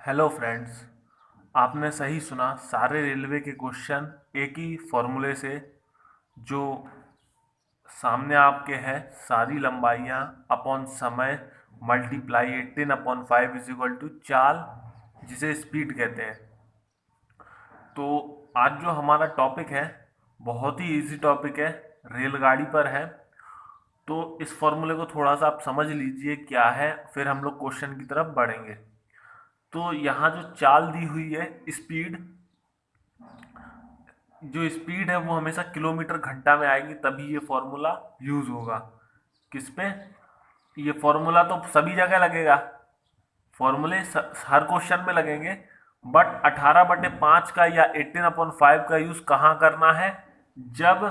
Hello friends. आपने सही सुना, सारे रेलवे के क्वेश्चन एक ही फॉर्मूले से जो सामने आपके है। सारी लंबाइयाँ अपॉन समय मल्टीप्लाई 18/5 इज इक्वल टू चाल, जिसे स्पीड कहते हैं। तो आज जो हमारा टॉपिक है बहुत ही इजी टॉपिक है, रेलगाड़ी पर है। तो इस फॉर्मूले को थोड़ा सा आप समझ लीजिए क्या है, फिर हम लोग क्वेश्चन की तरफ बढ़ेंगे। तो यहाँ जो चाल दी हुई है, स्पीड, जो स्पीड है वो हमेशा किलोमीटर घंटा में आएगी, तभी ये फॉर्मूला यूज होगा। किस पे? ये फॉर्मूला तो सभी जगह लगेगा, फॉर्मूले हर क्वेश्चन में लगेंगे, बट 18/5 का या 18/5 का यूज कहाँ करना है? जब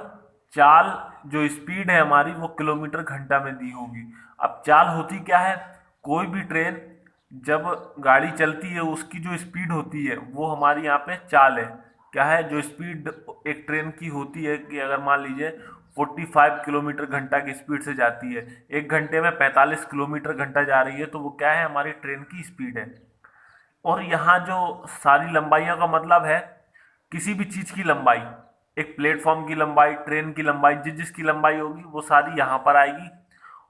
चाल, जो स्पीड है हमारी, वो किलोमीटर घंटा में दी होगी। अब चाल होती क्या है? कोई भी ट्रेन जब गाड़ी चलती है उसकी जो स्पीड होती है वो हमारी यहाँ पे चाल है। क्या है जो स्पीड एक ट्रेन की होती है? कि अगर मान लीजिए 45 किलोमीटर घंटा की स्पीड से जाती है, एक घंटे में 45 किलोमीटर घंटा जा रही है, तो वो क्या है? हमारी ट्रेन की स्पीड है। और यहाँ जो सारी लंबाइयों का मतलब है किसी भी चीज की लंबाई, एक प्लेटफॉर्म की लंबाई, ट्रेन की लंबाई, जिसकी लंबाई होगी वो सारी यहाँ पर आएगी।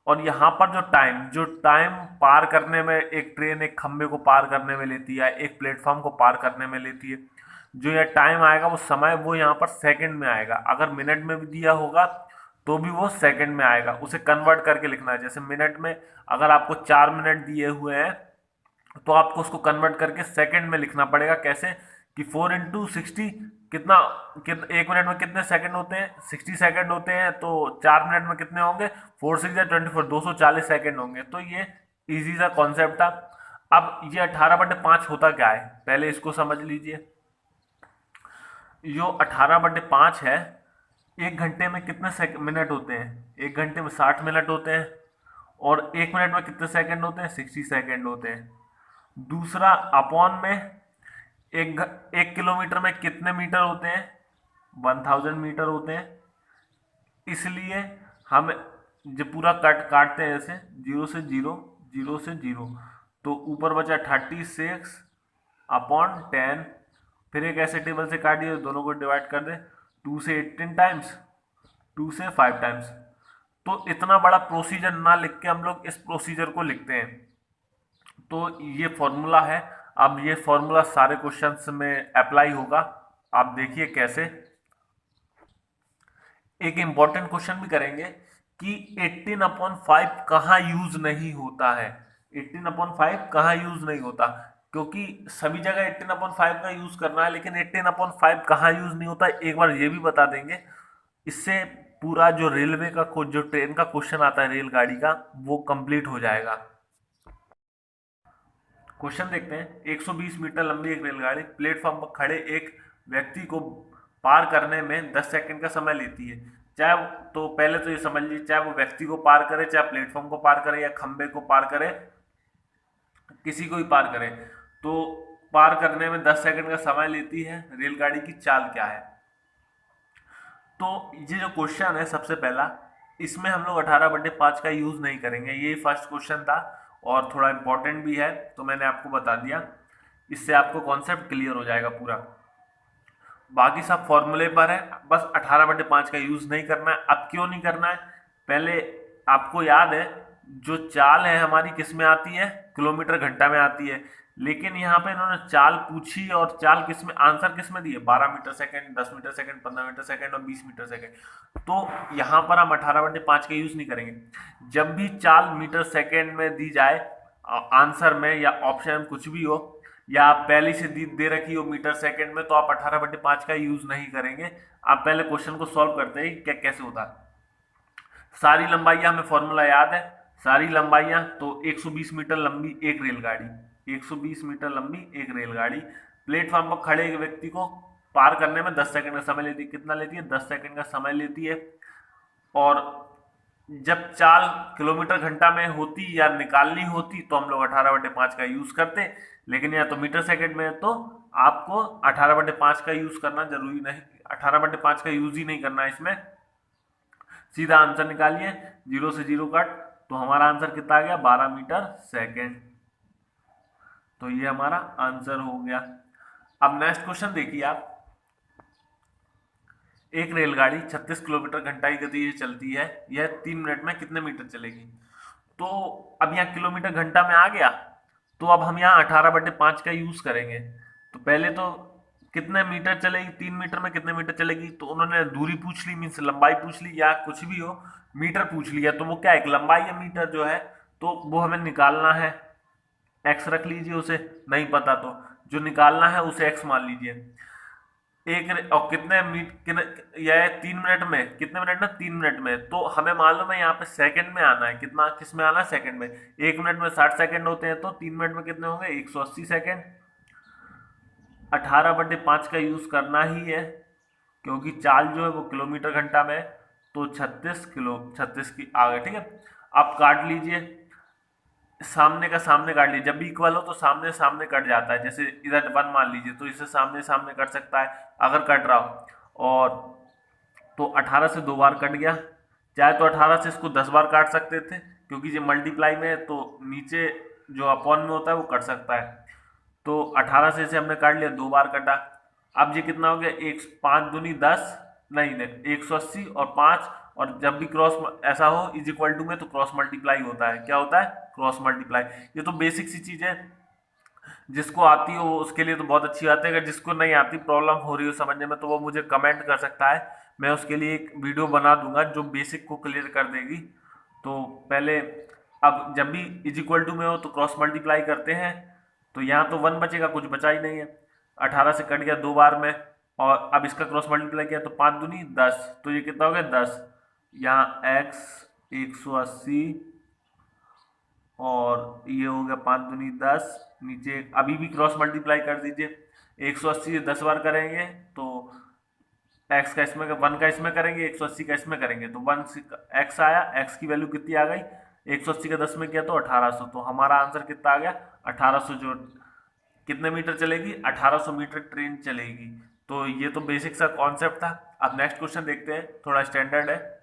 और यहाँ पर जो टाइम पार करने में एक ट्रेन एक खंबे को पार करने में लेती है, एक प्लेटफॉर्म को पार करने में लेती है, जो यह टाइम आएगा वो समय, वो यहाँ पर सेकंड में आएगा। अगर मिनट में भी दिया होगा तो भी वो सेकंड में आएगा। उसे कन्वर्ट करके लिखना है। जैसे मिनट में अगर आपको 4 मिनट दिए हुए हैं तो आपको उसको कन्वर्ट करके सेकंड में लिखना पड़ेगा। कैसे? कि 4 इंटू 60 कितना, एक मिनट में कितने सेकंड होते हैं? 60 सेकंड होते हैं। तो 4 मिनट में कितने होंगे? 4 6 24, 240 सेकंड होंगे। तो ये इजी सा कॉन्सेप्ट था। अब ये 18/5 होता क्या है, पहले इसको समझ लीजिए। जो 18/5 है, एक घंटे में कितने मिनट होते हैं? एक घंटे में 60 मिनट होते हैं। और एक मिनट में कितने सेकंड होते हैं? 60 सेकंड होते हैं। दूसरा, अपॉन में एक किलोमीटर में कितने मीटर होते हैं? 1000 मीटर होते हैं। इसलिए हम जब पूरा काटते हैं, जैसे जीरो से जीरो, जीरो से जीरो, तो ऊपर बचा 36/10। फिर एक ऐसे टेबल से काटिए, दोनों को डिवाइड कर दे, 2 से 18 टाइम्स, 2 से 5 टाइम्स। तो इतना बड़ा प्रोसीजर ना लिख के हम लोग इस प्रोसीजर को लिखते हैं। तो ये फॉर्मूला है। अब ये फॉर्मूला सारे क्वेश्चंस में अप्लाई होगा। आप देखिए कैसे। एक इंपॉर्टेंट क्वेश्चन भी करेंगे कि 18/5 कहाँ यूज नहीं होता है। 18/5 कहाँ यूज नहीं होता? क्योंकि सभी जगह 18/5 का यूज करना है, लेकिन 18/5 कहाँ यूज नहीं होता एक बार ये भी बता देंगे। इससे पूरा जो रेलवे का जो ट्रेन का क्वेश्चन आता है रेलगाड़ी का, वो कंप्लीट हो जाएगा। क्वेश्चन देखते हैं। 120 मीटर लंबी एक रेलगाड़ी प्लेटफॉर्म पर खड़े एक व्यक्ति को पार करने में 10 सेकंड का समय लेती है। चाहे तो पहले तो ये समझ लीजिए, चाहे वो व्यक्ति को पार करे, चाहे प्लेटफॉर्म को पार करे, या खंबे को पार करे, किसी को भी पार करे, तो पार करने में 10 सेकंड का समय लेती है। रेलगाड़ी की चाल क्या है? तो ये जो क्वेश्चन है सबसे पहला, इसमें हम लोग 18/5 का यूज नहीं करेंगे। ये फर्स्ट क्वेश्चन था और थोड़ा इंपॉर्टेंट भी है, तो मैंने आपको बता दिया। इससे आपको कॉन्सेप्ट क्लियर हो जाएगा पूरा। बाकी सब फॉर्मूले पर है, बस 18/5 का यूज नहीं करना है। अब क्यों नहीं करना है? पहले आपको याद है, जो चाल है हमारी किस में आती है? किलोमीटर घंटा में आती है। लेकिन यहाँ पे इन्होंने चाल पूछी, और चाल किस में, आंसर किस में दिए? 12 metre second, 10 metre second, 15 metre second और 20 मीटर सेकंड। तो यहाँ पर हम 18/5 का यूज नहीं करेंगे। जब भी चाल मीटर सेकंड में दी जाए आंसर में, या ऑप्शन में कुछ भी हो, या पहले से दे रखी हो मीटर सेकंड में, तो आप 18/5 का यूज नहीं करेंगे। आप पहले क्वेश्चन को सॉल्व करते हैं क्या कैसे होता है। सारी लंबाइयां हमें फॉर्मूला याद है। सारी लंबाइयां तो 120 मीटर लंबी एक रेलगाड़ी, 120 मीटर लंबी एक रेलगाड़ी प्लेटफॉर्म पर खड़े एक व्यक्ति को पार करने में 10 सेकंड का समय लेती है। कितना लेती है? 10 सेकंड का समय लेती है। और जब चाल किलोमीटर घंटा में होती या निकालनी होती तो हम लोग 18/5 का यूज करते। लेकिन या तो मीटर सेकंड में है, तो आपको 18/5 का यूज करना जरूरी नहीं, 18/5 का यूज ही नहीं करना है इसमें। सीधा आंसर निकालिए, जीरो से जीरो कट, तो हमारा आंसर कितना आ गया? 12 मीटर सेकंड। तो ये हमारा आंसर हो गया। अब नेक्स्ट क्वेश्चन देखिए आप। एक रेलगाड़ी 36 किलोमीटर घंटा की गति से चलती है, यह 3 मिनट में कितने मीटर चलेगी? तो अब यहाँ किलोमीटर घंटा में आ गया, तो अब हम यहाँ 18/5 का यूज करेंगे। तो पहले तो कितने मीटर चलेगी, 3 मीटर में कितने मीटर चलेगी, तो उन्होंने दूरी पूछ ली, मीन्स लंबाई पूछ ली या कुछ भी हो, मीटर पूछ लिया, तो वो क्या है, एक लंबाई या मीटर जो है, तो वो हमें निकालना है। एक्स रख लीजिए, उसे नहीं पता तो जो निकालना है उसे एक्स मान लीजिए। और कितने यह 3 मिनट में, कितने मिनट में, 3 मिनट में, तो हमें मालूम है यहाँ पे सेकंड में आना है, कितना, किस में आना है, सेकंड में। 1 मिनट में 60 सेकंड होते हैं, तो 3 मिनट में कितने होंगे, 180 सेकंड। 18/5 का यूज करना ही है, क्योंकि चाल जो है वो किलोमीटर घंटा में है, तो 36 की आ गए, ठीक है। अब काट लीजिए, सामने का सामने काट लीजिए, जब भी इक्वल हो तो सामने सामने कट जाता है, जैसे इधर 1 मान लीजिए तो इसे सामने सामने कट सकता है अगर कट रहा हो। और तो 18 से 2 बार कट गया, चाहे तो 18 से इसको 10 बार काट सकते थे, क्योंकि ये मल्टीप्लाई में है तो नीचे जो अपॉन में होता है वो कट सकता है। तो 18 से इसे हमने काट लिया, 2 बार कटा। अब ये कितना हो गया, एक 5 दूनी 10, नहीं नहीं 180 और 5, और जब भी क्रॉस ऐसा हो इज इक्वल टू में तो क्रॉस मल्टीप्लाई होता है, क्या होता है, क्रॉस मल्टीप्लाई। ये तो बेसिक सी चीज है, जिसको आती हो उसके लिए तो बहुत अच्छी बात है, अगर जिसको नहीं आती, प्रॉब्लम हो रही हो समझने में, तो वो मुझे कमेंट कर सकता है, मैं उसके लिए एक वीडियो बना दूंगा जो बेसिक को क्लियर कर देगी। तो पहले, अब जब भी इज इक्वल टू में हो तो क्रॉस मल्टीप्लाई करते हैं, तो यहाँ तो 1 बचेगा, कुछ बचा ही नहीं है, 18 से कट गया 2 बार में, और अब इसका क्रॉस मल्टीप्लाई किया तो 5 दूनी 10, तो ये कितना हो गया 10। यहाँ एक्स 180 और ये हो गया 5 दूनी 10, नीचे अभी भी क्रॉस मल्टीप्लाई कर दीजिए, 180 से 10 बार करेंगे तो एक्स का इसमें, 1 का इसमें करेंगे, 180 का इसमें करेंगे, तो 1 एक्स आया, एक्स की वैल्यू कितनी आ गई, 180 का 10 में किया तो 1800, तो हमारा आंसर कितना आ गया 1800। जो कितने मीटर चलेगी, 1800 मीटर ट्रेन चलेगी। तो ये तो बेसिक सा कॉन्सेप्ट था। अब नेक्स्ट क्वेश्चन देखते हैं, थोड़ा स्टैंडर्ड है।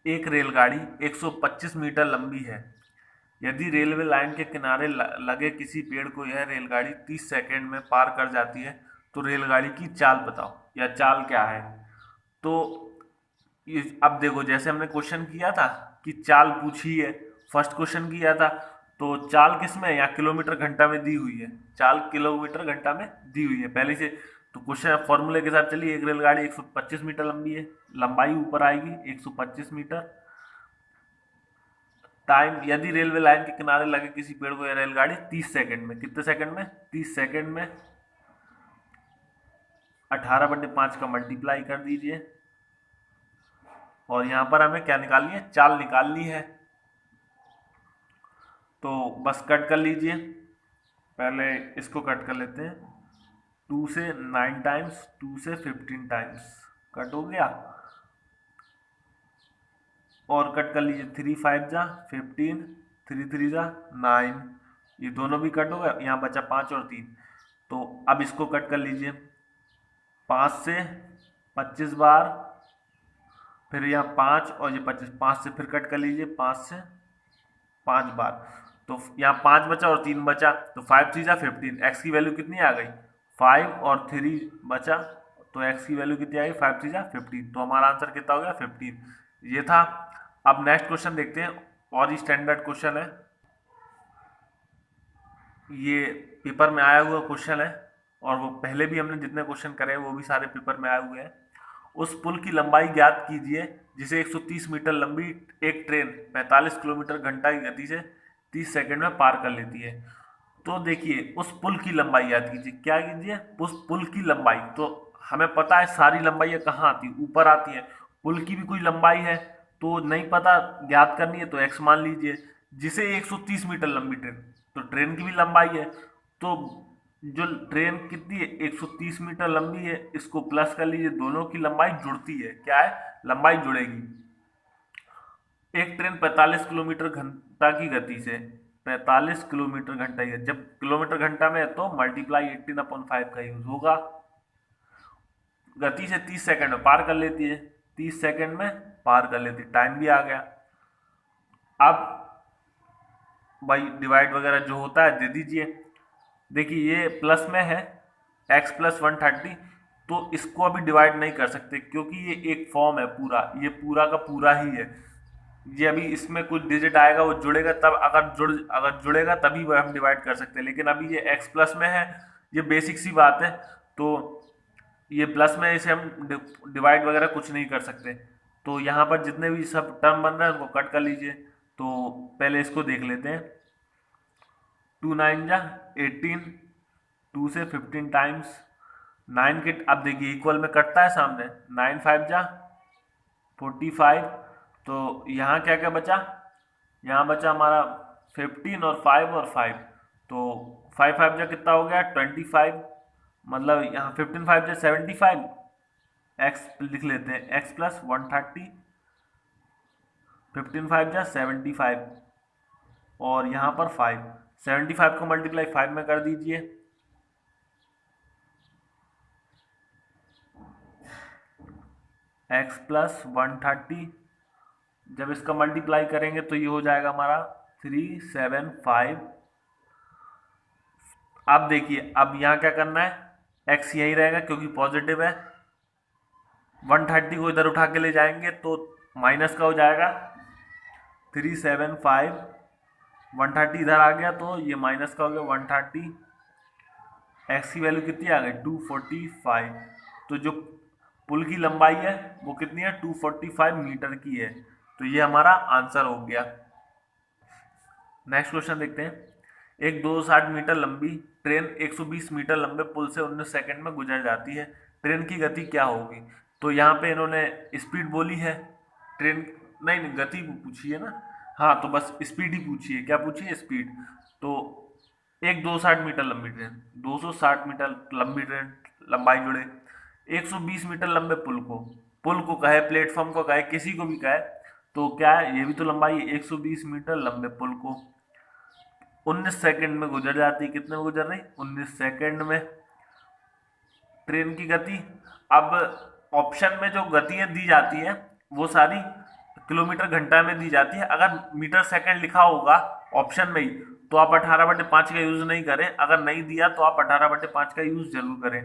एक रेलगाड़ी 125 मीटर लंबी है, यदि रेलवे लाइन के किनारे लगे किसी पेड़ को यह रेलगाड़ी 30 सेकंड में पार कर जाती है, तो रेलगाड़ी की चाल बताओ, या चाल क्या है। तो अब देखो, जैसे हमने क्वेश्चन किया था कि चाल पूछी है, फर्स्ट क्वेश्चन किया था, तो चाल किस में है, यहाँ किलोमीटर घंटा में दी हुई है, चाल किलोमीटर घंटा में दी हुई है पहले से। तो क्वेश्चन फॉर्मूले के साथ चलिए, एक रेलगाड़ी 125 मीटर लंबी है, लंबाई ऊपर आएगी 125 मीटर, टाइम, यदि रेलवे लाइन के किनारे लगे किसी पेड़ को यह रेलगाड़ी 30 सेकंड में, कितने सेकंड में, 30 सेकंड में, 18/5 का मल्टीप्लाई कर दीजिए, और यहां पर हमें क्या निकालनी है, चाल निकालनी है। तो बस कट कर लीजिए, पहले इसको कट कर लेते हैं, 2 से 9 टाइम्स, 2 से 15 टाइम्स कट हो गया, और कट कर लीजिए, 3 5 जा 15, 3 3 जा 9, ये दोनों भी कट हो गए, यहाँ बचा 5 और 3। तो अब इसको कट कर लीजिए, 5 से 25 बार, फिर यहाँ 5 और ये 25, 5 से फिर कट कर लीजिए, 5 से 5 बार, तो यहाँ 5 बचा और 3 बचा, तो 5 3 जा 15, एक्स की वैल्यू कितनी आ गई, 5 और 3 बचा, तो एक्स की वैल्यू कितनी आ गई, 5 3 जा 15, तो हमारा आंसर कितना हो गया 15, ये था। अब नेक्स्ट क्वेश्चन देखते हैं, और ही स्टैंडर्ड क्वेश्चन है, ये पेपर में आया हुआ क्वेश्चन है, और वो पहले भी हमने जितने क्वेश्चन करे हैं वो भी सारे पेपर में आए हुए हैं। उस पुल की लंबाई ज्ञात कीजिए जिसे 130 मीटर लंबी एक ट्रेन 45 किलोमीटर घंटा की गति से 30 सेकंड में पार कर लेती है। तो देखिए, उस पुल की लंबाई याद कीजिए, क्या कीजिए, उस पुल की लंबाई, तो हमें पता है सारी लंबाई कहाँ आती है, ऊपर आती है, पुल की भी कोई लंबाई है तो नहीं पता, ज्ञात करनी है तो एक्स मान लीजिए, जिसे 130 मीटर लंबी ट्रेन, तो ट्रेन की भी लंबाई है, तो जो ट्रेन कितनी है 130 मीटर लंबी है, इसको प्लस कर लीजिए, दोनों की लंबाई जुड़ती है, क्या है, लंबाई जुड़ेगी। एक ट्रेन 45 किलोमीटर घंटा की गति से, 45 किलोमीटर घंटा की, जब किलोमीटर घंटा में है तो मल्टीप्लाई 18/5 का यूज होगा, गति से 30 सेकंड में पार कर लेती है, 30 सेकंड में पार कर लेती है, टाइम भी आ गया। अब भाई डिवाइड वगैरह जो होता है दे दीजिए। देखिए ये प्लस में है x प्लस 130, तो इसको अभी डिवाइड नहीं कर सकते क्योंकि ये एक फॉर्म है पूरा, ये पूरा का पूरा ही है। ये अभी इसमें कुछ डिजिट आएगा वो जुड़ेगा, तब अगर जुड़ेगा तभी वह हम डिवाइड कर सकते हैं, लेकिन अभी ये x प्लस में है, ये बेसिक सी बात है। तो ये प्लस में इसे हम डिवाइड वगैरह कुछ नहीं कर सकते। तो यहाँ पर जितने भी सब टर्म बन रहे हैं उनको कट कर लीजिए। तो पहले इसको देख लेते हैं। 2 9 जा 18, 2 से 15 टाइम्स 9 के, अब देखिए इक्वल में कटता है सामने, 9 5 जा 45। तो यहाँ क्या क्या बचा, यहाँ बचा हमारा 15 और 5 और 5। तो 5 5 जा कितना हो गया 25, मतलब यहाँ 15 5 जा 75, एक्स लिख लेते हैं एक्स प्लस 130, 15 5 जा 75 और यहाँ पर 5, 75 को मल्टीप्लाई 5 में कर दीजिए, एक्स प्लस 130। जब इसका मल्टीप्लाई करेंगे तो ये हो जाएगा हमारा 375। अब देखिए अब यहाँ क्या करना है, एक्स यही रहेगा क्योंकि पॉजिटिव है, 130 को इधर उठा के ले जाएंगे तो माइनस का हो जाएगा 375, 130 इधर आ गया तो ये माइनस का हो गया 130, एक्स की वैल्यू कितनी आ गई 245। तो जो पुल की लंबाई है वो कितनी है 245 मीटर की है। तो ये हमारा आंसर हो गया। नेक्स्ट क्वेश्चन देखते हैं। एक 260 मीटर लंबी ट्रेन 120 मीटर लंबे पुल से 19 सेकंड में गुजर जाती है, ट्रेन की गति क्या होगी। तो यहाँ पे इन्होंने स्पीड बोली है, ट्रेन नहीं गति पूछी है ना, हाँ तो बस स्पीड ही पूछी है, क्या पूछी है स्पीड। तो एक 260 मीटर लंबी ट्रेन, 260 मीटर लंबी ट्रेन लंबाई जुड़े 120 मीटर लंबे पुल को कहे, प्लेटफॉर्म को कहे, किसी को भी कहे, तो क्या है ये भी तो लंबाई है। 120 मीटर लंबे पुल को 19 सेकंड में गुजर जाती है, कितने में गुजर रही 19 सेकंड में। ट्रेन की गति, अब ऑप्शन में जो गतियां दी जाती हैं वो सारी किलोमीटर घंटा में दी जाती है। अगर मीटर सेकंड लिखा होगा ऑप्शन में ही तो आप 18/5 का यूज नहीं करें, अगर नहीं दिया तो आप 18/5 का यूज जरूर करें,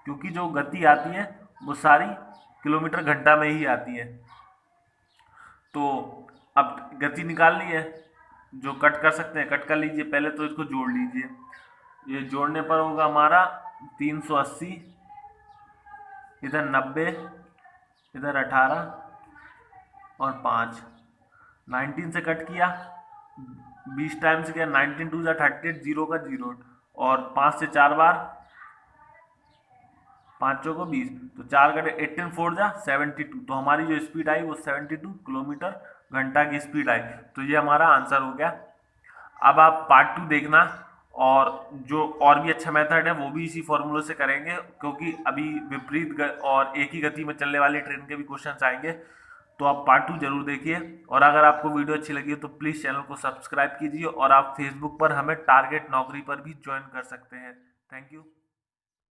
क्योंकि जो गति आती है वो सारी किलोमीटर घंटा में ही आती है। तो अब गति निकालनी है, जो कट कर सकते हैं कट कर लीजिए। पहले तो इसको जोड़ लीजिए, ये जोड़ने पर होगा हमारा 380, इधर 90, इधर 18 और 5, 19 से कट किया, 20 टाइम से किया, 19 2 38, 0 का 0 और 5 से 4 बार, 5 को 20, तो 4 कटे 18 4 जा 72। तो हमारी जो स्पीड आई वो 72 किलोमीटर घंटा की स्पीड आई। तो ये हमारा आंसर हो गया। अब आप पार्ट 2 देखना, और जो और भी अच्छा मेथड है वो भी इसी फॉर्मूले से करेंगे, क्योंकि अभी विपरीत और एक ही गति में चलने वाली ट्रेन के भी क्वेश्चन आएंगे। तो आप पार्ट 2 जरूर देखिए, और अगर आपको वीडियो अच्छी लगी तो प्लीज़ चैनल को सब्सक्राइब कीजिए, और आप फेसबुक पर हमें टारगेट नौकरी पर भी ज्वाइन कर सकते हैं। Thank you.